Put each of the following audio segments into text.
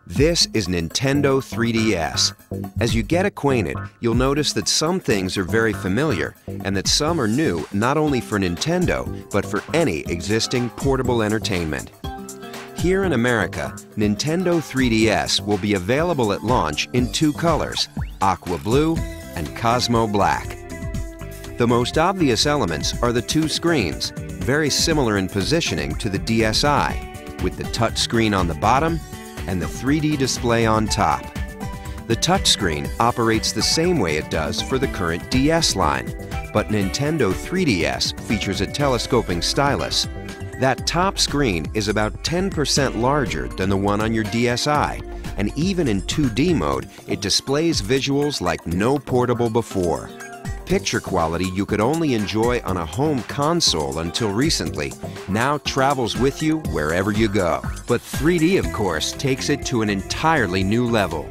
This is Nintendo 3DS. As you get acquainted, you'll notice that some things are very familiar and that some are new not only for Nintendo, but for any existing portable entertainment. Here in America, Nintendo 3DS will be available at launch in two colors, Aqua Blue and Cosmo Black. The most obvious elements are the two screens, very similar in positioning to the DSi, with the touch screen on the bottom and the 3D display on top. The touchscreen operates the same way it does for the current DS line, but Nintendo 3DS features a telescoping stylus. That top screen is about 10% larger than the one on your DSi, and even in 2D mode, it displays visuals like no portable before. Picture quality you could only enjoy on a home console until recently now travels with you wherever you go. But 3D, of course, takes it to an entirely new level.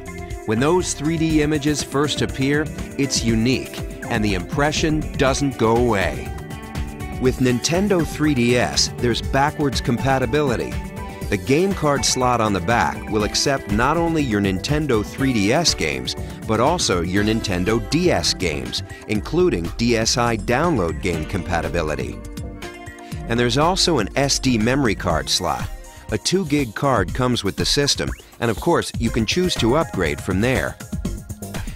When those 3D images first appear, it's unique, and the impression doesn't go away. With Nintendo 3DS, there's backwards compatibility. The game card slot on the back will accept not only your Nintendo 3DS games, but also your Nintendo DS games, including DSi download game compatibility. And there's also an SD memory card slot. A 2 gig card comes with the system, and of course you can choose to upgrade from there.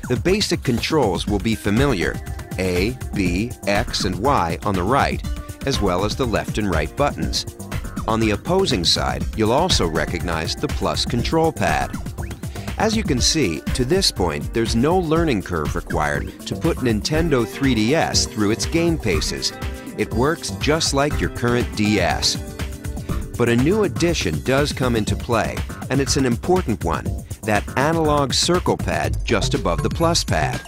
The basic controls will be familiar: A, B, X, and Y on the right, as well as the left and right buttons. On the opposing side, you'll also recognize the plus control pad. As you can see, to this point, there's no learning curve required to put Nintendo 3DS through its game paces. It works just like your current DS. But a new addition does come into play, and it's an important one: that analog circle pad just above the plus pad.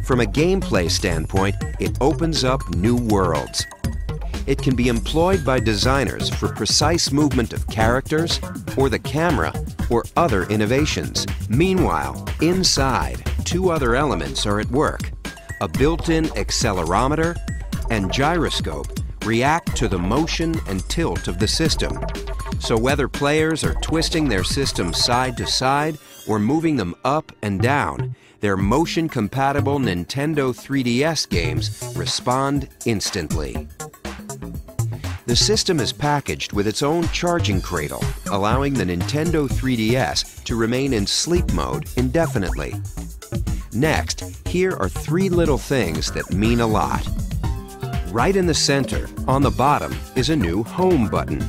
From a gameplay standpoint, it opens up new worlds. It can be employed by designers for precise movement of characters, or the camera, or other innovations. Meanwhile, inside, two other elements are at work. A built-in accelerometer and gyroscope react to the motion and tilt of the system. So whether players are twisting their system side to side or moving them up and down, their motion-compatible Nintendo 3DS games respond instantly. The system is packaged with its own charging cradle, allowing the Nintendo 3DS to remain in sleep mode indefinitely. Next, here are three little things that mean a lot. Right in the center, on the bottom, is a new Home button.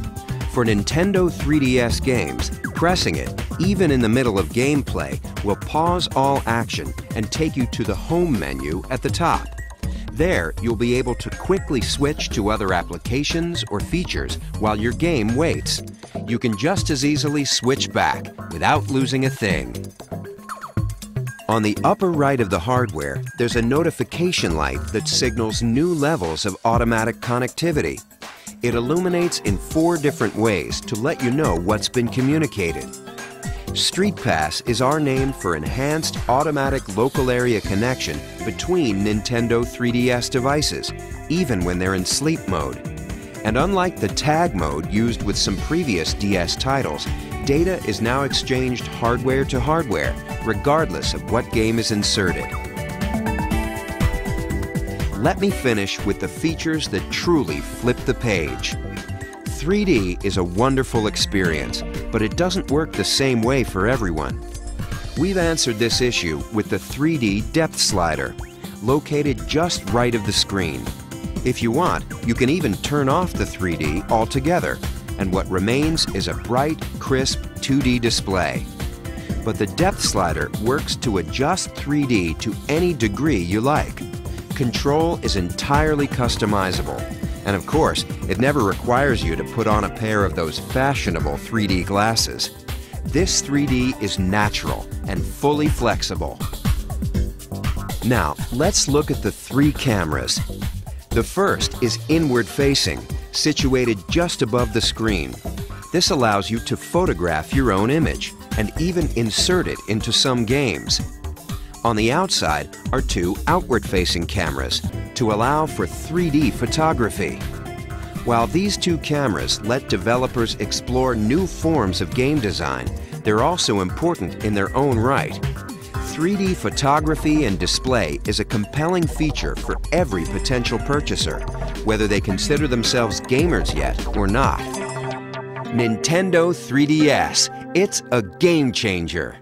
For Nintendo 3DS games, pressing it, even in the middle of gameplay, will pause all action and take you to the Home menu at the top. There, you'll be able to quickly switch to other applications or features while your game waits. You can just as easily switch back without losing a thing. On the upper right of the hardware, there's a notification light that signals new levels of automatic connectivity. It illuminates in 4 different ways to let you know what's been communicated. Street Pass is our name for enhanced automatic local area connection between Nintendo 3DS devices, even when they're in sleep mode. And unlike the tag mode used with some previous DS titles, data is now exchanged hardware to hardware, regardless of what game is inserted. Let me finish with the features that truly flip the page. 3D is a wonderful experience, but it doesn't work the same way for everyone. We've answered this issue with the 3D depth slider, located just right of the screen. If you want, you can even turn off the 3D altogether, and what remains is a bright, crisp 2D display. But the depth slider works to adjust 3D to any degree you like. Control is entirely customizable. And of course, it never requires you to put on a pair of those fashionable 3D glasses. This 3D is natural and fully flexible. Now, let's look at the 3 cameras. The first is inward-facing, situated just above the screen. This allows you to photograph your own image and even insert it into some games. On the outside are 2 outward-facing cameras to allow for 3D photography. While these 2 cameras let developers explore new forms of game design, they're also important in their own right. 3D photography and display is a compelling feature for every potential purchaser, whether they consider themselves gamers yet or not. Nintendo 3DS, it's a game changer.